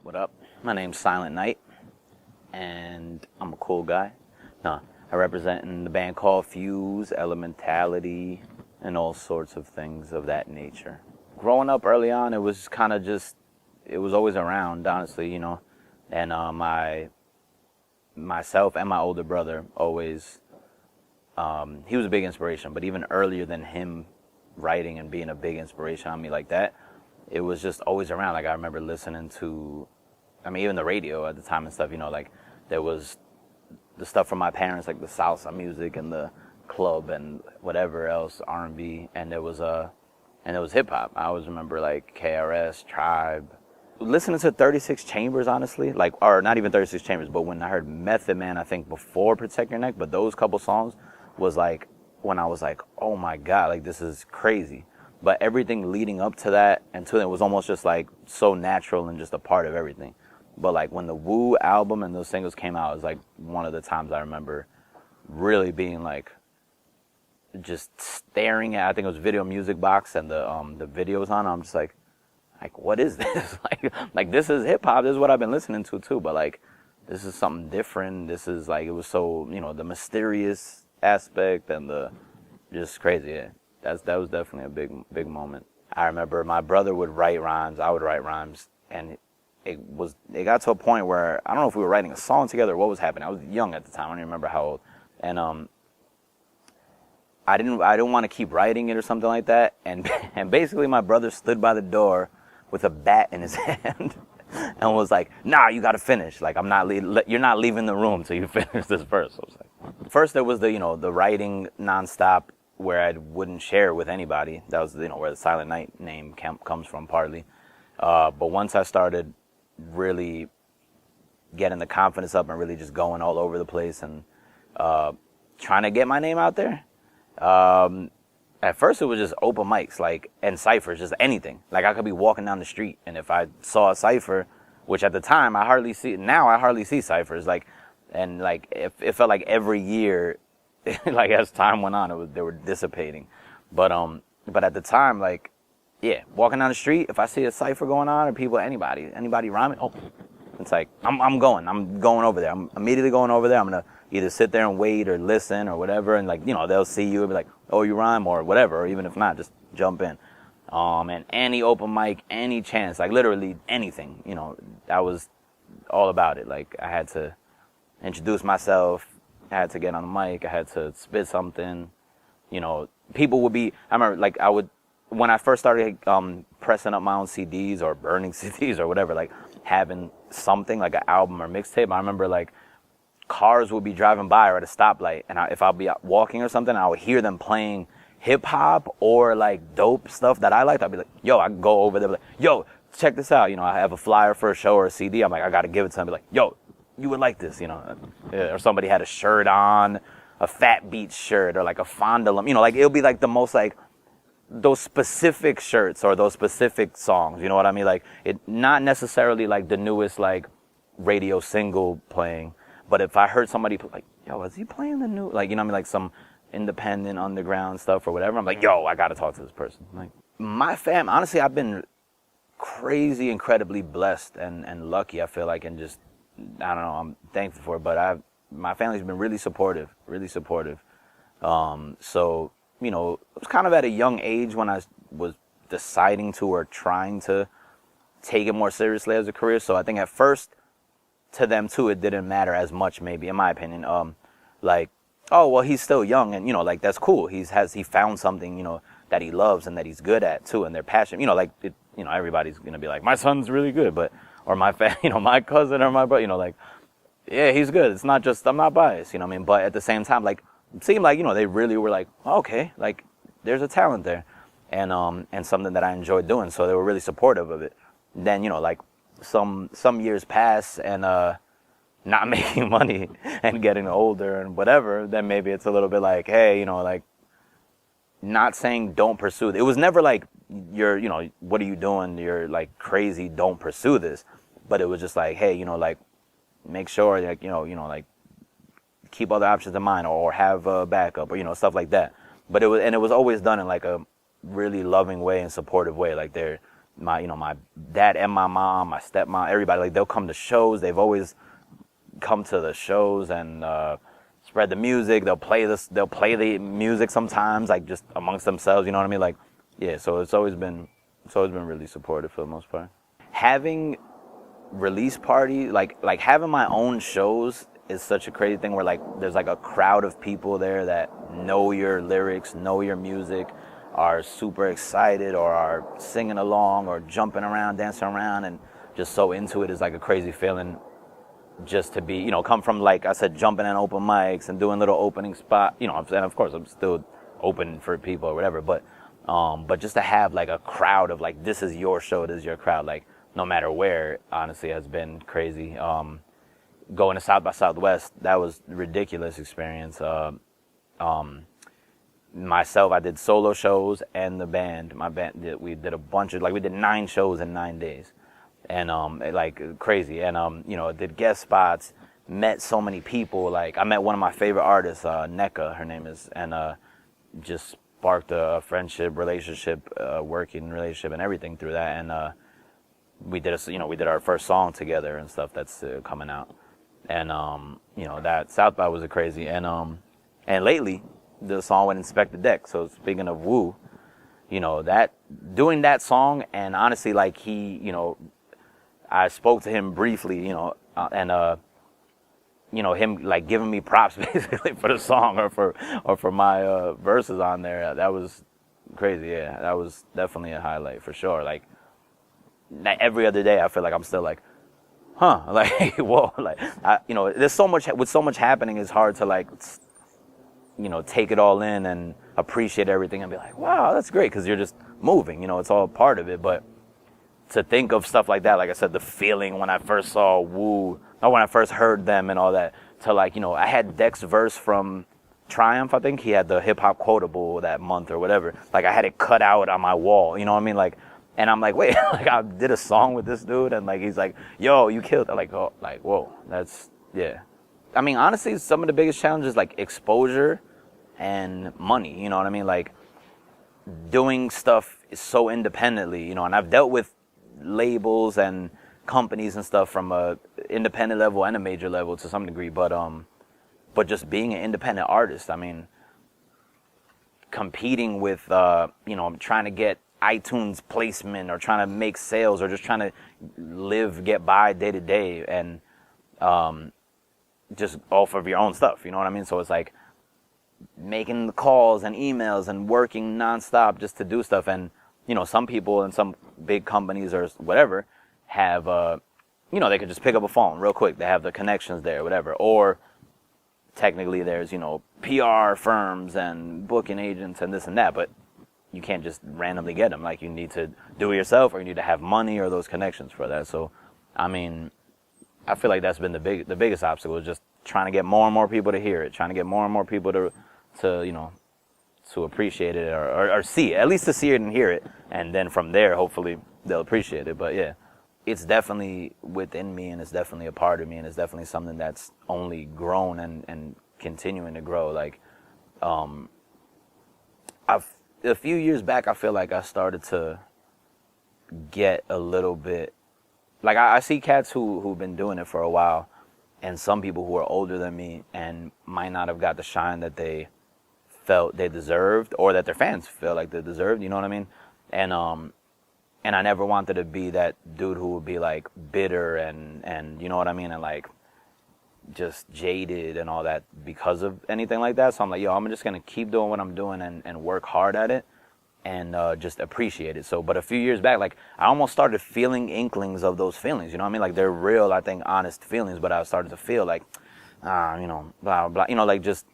What up? My name's Silent Night, and I'm a cool guy. No, I represent in the band called Fuse, Elementality, and all sorts of things of that nature. Growing up early on, it was kind of just, it was always around, honestly, and myself and my older brother always, he was a big inspiration, but even earlier than him writing and being a big inspiration on me like that, it was just always around. Like, I remember listening to, even the radio at the time and stuff, like, there was the stuff from my parents, like the salsa music and the club and whatever else, R&B, and there was hip hop. I always remember, like, KRS, Tribe. Listening to 36 Chambers, honestly, like, or not even 36 Chambers, but when I heard Method Man, I think before Protect Your Neck, but those couple songs was like, when I was like, oh my God, like, this is crazy. But everything leading up to that and to it was almost just like so natural and just a part of everything. But like when the Woo album and those singles came out, it was like one of the times I remember really being like just staring at, I think it was Video Music Box and the videos on it. I'm just like what is this? like this is hip hop. This is what I've been listening to too. But like this is something different. This is like, it was so, the mysterious aspect and the just crazy. Yeah. That was definitely a big moment. I remember my brother would write rhymes, I would write rhymes, and it got to a point where I don't know if we were writing a song together or what was happening. I was young at the time. I don't even remember how old. And I didn't want to keep writing it or something like that. And basically my brother stood by the door with a bat in his hand and was like, "Nah, you got to finish. Like, you're not leaving the room till you finish this verse." I was like, first there was the writing nonstop, where I wouldn't share with anybody. That was, where the Silent Night name comes from, partly. But once I started really getting the confidence up and really just going all over the place and trying to get my name out there, at first it was just open mics, like, and ciphers, just anything. Like, I could be walking down the street, and if I saw a cipher, which at the time I hardly see ciphers, like, and like it felt like every year, like, as time went on, they were dissipating. But at the time, like, yeah, walking down the street, if I see a cipher going on or people, anybody rhyming, it's like, I'm going over there. I'm immediately going over there. I'm gonna either sit there and wait or listen or whatever, and like, they'll see you and be like, "Oh, you rhyme," or whatever, or even if not, just jump in. And any open mic, any chance, like literally anything, that was all about it. Like, I had to introduce myself. I had to get on the mic. I had to spit something. People would be, I remember, like, when I first started pressing up my own CDs or burning CDs or whatever, like, having something like an album or mixtape, I remember, like, cars would be driving by or at a stoplight, and if I'll be out walking or something, I would hear them playing hip hop or like dope stuff that I liked. I'd be like, "Yo," I go over there, like, "Yo, check this out." I have a flyer for a show or a CD. I'm like, I got to give it to them. Be like, "Yo, you would like this," or somebody had a shirt on, a Fat Beats shirt or like a Fondulum, like, it'll be like the most, like, those specific shirts or those specific songs, you know what I mean? Like, it not necessarily like the newest, like, radio single playing, but if I heard somebody like, "Yo, is he playing the new," like, like some independent underground stuff or whatever, I'm like, "Yo, I got to talk to this person." Like, my fam, honestly, I've been crazy, incredibly blessed and lucky, I feel like, and just, I don't know, I'm thankful for it, but my family's been really supportive. So, it was kind of at a young age when I was deciding to or trying to take it more seriously as a career. So I think at first, to them too, it didn't matter as much, maybe, in my opinion. Like, "Oh, well, he's still young, and, like, that's cool. He found something, that he loves and that he's good at too, and they're passionate. Like, everybody's gonna be like, "My son's really good," or my my cousin or my brother, like, "Yeah, he's good." It's not just, I'm not biased, what I mean? But at the same time, like, it seemed like, they really were like, "Oh, okay, like, there's a talent there," and something that I enjoyed doing. So they were really supportive of it. Then, like, some years pass and not making money and getting older and whatever, then maybe it's a little bit like, hey, like, not saying don't pursue it. It was never like, you're, what are you doing? You're like crazy, don't pursue this. But it was just like, hey, like, make sure, like, like, keep other options in mind or have a backup or, stuff like that. But it was always done in like a really loving way and supportive way. Like, my dad and my mom, my stepmom, everybody, like they'll come to shows. They've always come to the shows and spread the music. They'll play the music sometimes, like just amongst themselves. You know what I mean? Like, yeah. So it's always been really supportive for the most part. Having release party, like having my own shows is such a crazy thing where like there's like a crowd of people there that know your lyrics, know your music, are super excited or are singing along or jumping around, dancing around, and just so into it is like a crazy feeling. Just to be, you know, come from, like I said, jumping in open mics and doing little opening spot, you know, and of course I'm still open for people or whatever, but just to have like a crowd of like, this is your show, this is your crowd, like no matter where, honestly, has been crazy. Going to South by Southwest, that was a ridiculous experience. Myself, I did solo shows, and my band, we did a bunch of, like, we did 9 shows in 9 days, and like crazy, and you know, did guest spots, met so many people. Like I met one of my favorite artists, NECA, her name is, and just sparked a friendship, relationship, working relationship, and everything through that. And we did our first song together and stuff that's coming out, and you know, that South by was a crazy, and lately the song with Inspect the Deck. So speaking of Wu, you know, that doing that song, and honestly, like he, you know, I spoke to him briefly, you know, and you know, him like giving me props basically for the song or for my verses on there. That was crazy. Yeah, that was definitely a highlight for sure. Like every other day, I feel like I'm still like, huh, like whoa, like you know, there's so much with so much happening. It's hard to like, you know, take it all in and appreciate everything and be like, wow, that's great, because you're just moving, you know, it's all part of it. But to think of stuff like that, like I said, the feeling when I first saw Wu, or when I first heard them and all that, to like, you know, I had Deck's verse from Triumph, I think. He had the hip hop quotable that month or whatever. Like I had it cut out on my wall, you know what I mean? Like, and I'm like, wait, like I did a song with this dude, and like he's like, yo, you killed it. Like, oh, like, whoa, that's, yeah. I mean, honestly, some of the biggest challenges, like exposure and money, you know what I mean? Like doing stuff so independently, you know, and I've dealt with labels and companies and stuff from a independent level and a major level to some degree, but just being an independent artist, I mean, competing with, you know, I'm trying to get iTunes placement or trying to make sales or just trying to get by day to day, and just off of your own stuff, you know what I mean? So it's like making the calls and emails and working nonstop just to do stuff. And, you know, some people in some big companies or whatever have, you know, they could just pick up a phone real quick. They have the connections there, whatever. Or technically there's, you know, PR firms and booking agents and this and that, but you can't just randomly get them. Like you need to do it yourself, or you need to have money or those connections for that. So, I mean, I feel like that's been the biggest obstacle, is just trying to get more and more people to hear it, trying to get more and more people to you know, to appreciate it or see it, at least to see it and hear it, and then from there, hopefully, they'll appreciate it. But yeah, it's definitely within me, and it's definitely a part of me, and it's definitely something that's only grown and continuing to grow. Like, a few years back, I feel like I started to get a little bit, like I see cats who've been doing it for a while, and some people who are older than me and might not have got the shine that they felt they deserved, or that their fans feel like they deserved, you know what I mean? And I never wanted to be that dude who would be like bitter and you know what I mean, and like just jaded and all that because of anything like that. So I'm like, yo, I'm just gonna keep doing what I'm doing and work hard at it, and just appreciate it. So, but a few years back, like I almost started feeling inklings of those feelings, you know what I mean? Like they're real, I think, honest feelings, but I started to feel like, you know, blah, blah, you know, like just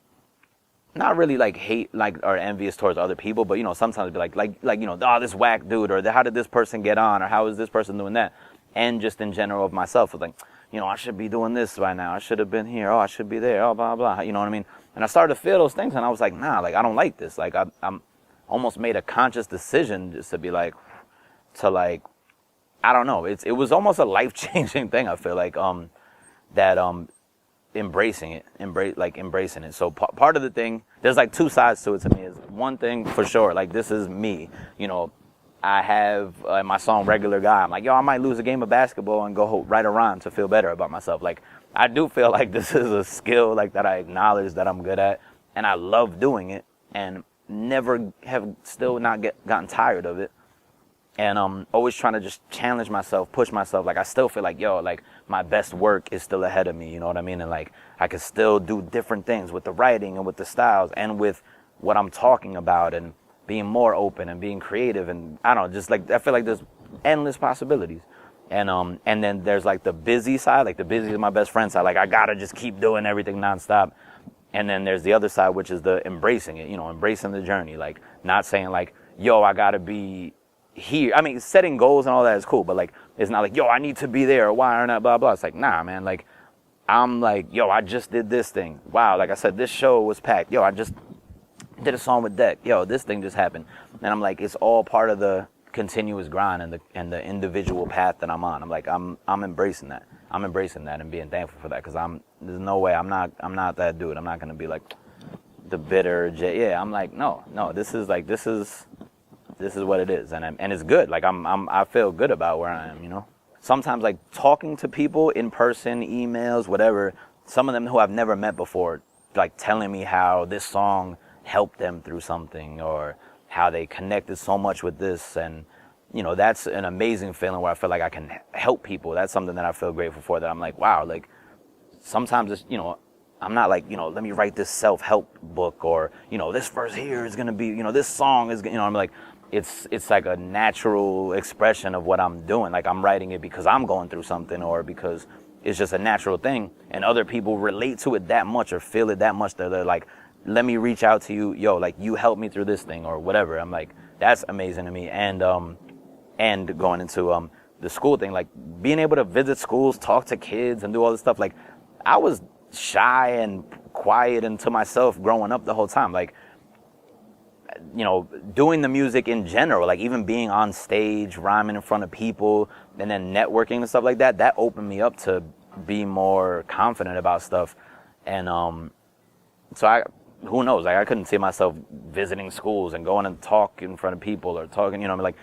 not really like hate, like, or envious towards other people, but you know, sometimes be like, you know, oh, this whack dude, or how did this person get on, or how is this person doing that? And just in general of myself, like, you know, I should be doing this right now. I should have been here. Oh, I should be there. Oh, blah, blah. You know what I mean? And I started to feel those things, and I was like, nah, like, I don't like this. Like, I'm almost made a conscious decision just to be like, I don't know. It was almost a life-changing thing, I feel like, embracing it. So part of the thing, there's like two sides to it to me. Is one thing for sure, like this is me, you know, I have my song Regular Guy. I'm like, yo, I might lose a game of basketball and go write a rhyme to feel better about myself. Like, I do feel like this is a skill like that I acknowledge that I'm good at, and I love doing it, and never have still not gotten tired of it. And always trying to just challenge myself, push myself. Like, I still feel like, yo, like, my best work is still ahead of me, you know what I mean? And, like, I could still do different things with the writing and with the styles and with what I'm talking about and being more open and being creative. And, I don't know, just, like, I feel like there's endless possibilities. And then there's, like, the busy side. Like, the busy is my best friend side. Like, I got to just keep doing everything nonstop. And then there's the other side, which is the embracing it, you know, embracing the journey. Like, not saying, like, yo, I got to be here. I mean, setting goals and all that is cool, but like, it's not like, yo, I need to be there, or why or not, blah, blah. It's like, nah, man, like, I'm like, yo, I just did this thing. Wow, like I said, this show was packed. Yo, I just did a song with Deck. Yo, this thing just happened. And I'm like, it's all part of the continuous grind and the individual path that I'm on. I'm like, I'm embracing that. I'm embracing that and being thankful for that, because there's no way, I'm not that dude. I'm not going to be like the bitter, yeah, I'm like, no, this is what it is, and it's good. Like, I feel good about where I am, you know. Sometimes, like, talking to people in person, emails, whatever, some of them who I've never met before, like, telling me how this song helped them through something, or how they connected so much with this, and, you know, that's an amazing feeling where I feel like I can help people. That's something that I feel grateful for, that I'm like, wow, like, sometimes it's, you know, I'm not like, you know, let me write this self-help book, or, you know, this verse here is going to be, you know, this song is, you know, I'm like, it's like a natural expression of what I'm doing. Like, I'm writing it because I'm going through something, or because it's just a natural thing, and other people relate to it that much or feel it that much that they're like, let me reach out to you, yo, like, you helped me through this thing or whatever. I'm like, that's amazing to me. And going into the school thing, like, being able to visit schools, talk to kids, and do all this stuff. Like, I was shy and quiet and to myself growing up the whole time. Like, you know, doing the music in general, like, even being on stage, rhyming in front of people, and then networking and stuff like that, that opened me up to be more confident about stuff. And so who knows, like, I couldn't see myself visiting schools and going and talk in front of people, or talking, you know, like,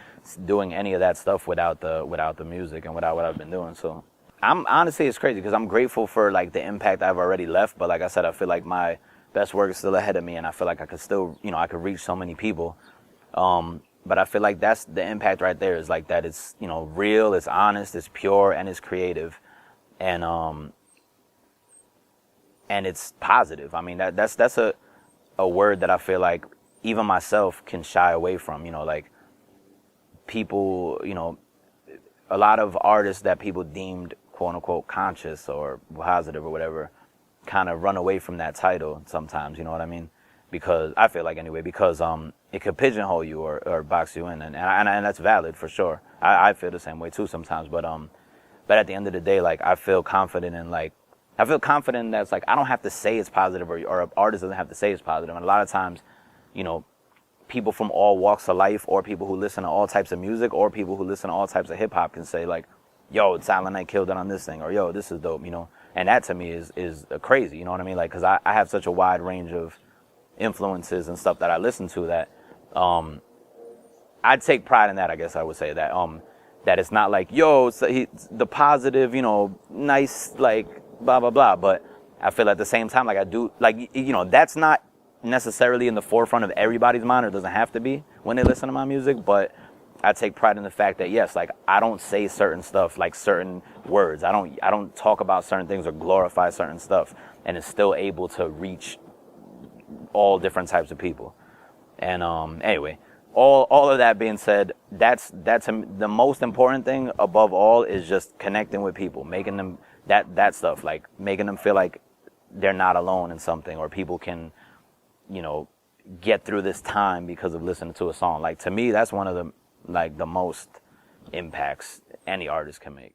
doing any of that stuff without the music and without what I've been doing. So I'm honestly, it's crazy, because I'm grateful for, like, the impact I've already left. But like I said, I feel like my best work is still ahead of me, and I feel like I could still, you know, I could reach so many people. But I feel like that's the impact right there, is like that it's, you know, real, it's honest, it's pure, and it's creative, and it's positive. I mean, that's a word that I feel like even myself can shy away from. You know, like, people, you know, a lot of artists that people deemed quote unquote conscious or positive or whatever, kind of run away from that title sometimes, you know what I mean? Because I feel like, anyway, because it could pigeonhole you or box you in, and that's valid for sure. I feel the same way too sometimes, but at the end of the day, like, I feel confident in, like, I feel confident that it's like, I don't have to say it's positive, or an artist doesn't have to say it's positive. And a lot of times, you know, people from all walks of life, or people who listen to all types of music, or people who listen to all types of hip hop can say, like, yo, Silent Night killed it on this thing, or yo, this is dope, you know. And that to me is crazy, you know what I mean? Like, because I have such a wide range of influences and stuff that I listen to, that I take pride in that, I guess I would say, that that it's not like, yo, the positive, you know, nice, like, blah, blah, blah. But I feel at the same time, like, I do, like, you know, that's not necessarily in the forefront of everybody's mind, or doesn't have to be when they listen to my music, but I take pride in the fact that, yes, like, I don't say certain stuff, like certain words. I don't talk about certain things or glorify certain stuff, and it's still able to reach all different types of people. And anyway, all of that being said, that's the most important thing above all, is just connecting with people, making them that stuff, like, making them feel like they're not alone in something, or people can, you know, get through this time because of listening to a song. Like, to me, that's one of the most impacts any artist can make.